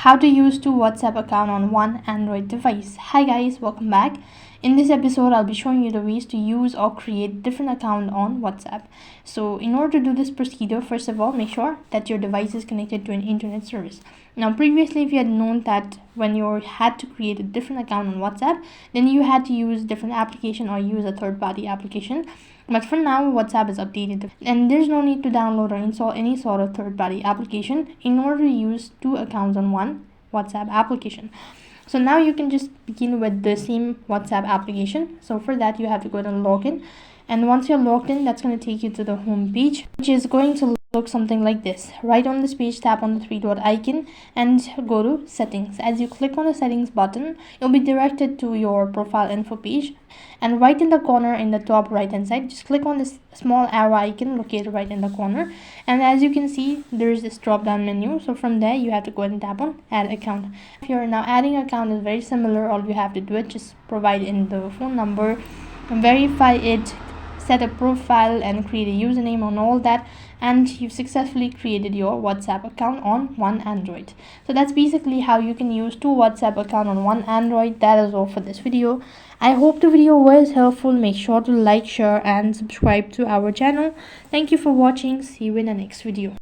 How to use two WhatsApp account on one Android device. Hi guys, welcome back. In this episode, I'll be showing you the ways to use or create different account on WhatsApp. So in order to do this procedure, first of all, make sure that your device is connected to an internet service. Now previously, if you had known that when you had to create a different account on WhatsApp, then you had to use different application or use a third-party application. But for now, WhatsApp is updated and there's no need to download or install any sort of third-party application in order to use two accounts on one WhatsApp application. So now you can just begin with the same WhatsApp application. So for that, you have to go to login, and once you're logged in, that's going to take you to the home page, which is going to look something like this. Right on this page, tap on the three dot icon and go to settings. As you click on the settings button, you'll be directed to your profile info page, and right in the corner in the top right hand side, just click on this small arrow icon located right in the corner, and as you can see, there is this drop down menu. So from there, you have to go and tap on add account. If you're now adding account, is very similar. All you have to do is just provide in the phone number, verify it, set a profile and create a username on all that, and you've successfully created your WhatsApp account on one Android. So that's basically how you can use two WhatsApp account on one Android. That is all for this video. I hope the video was helpful. Make sure to like, share and subscribe to our channel. Thank you for watching. See you in the next video.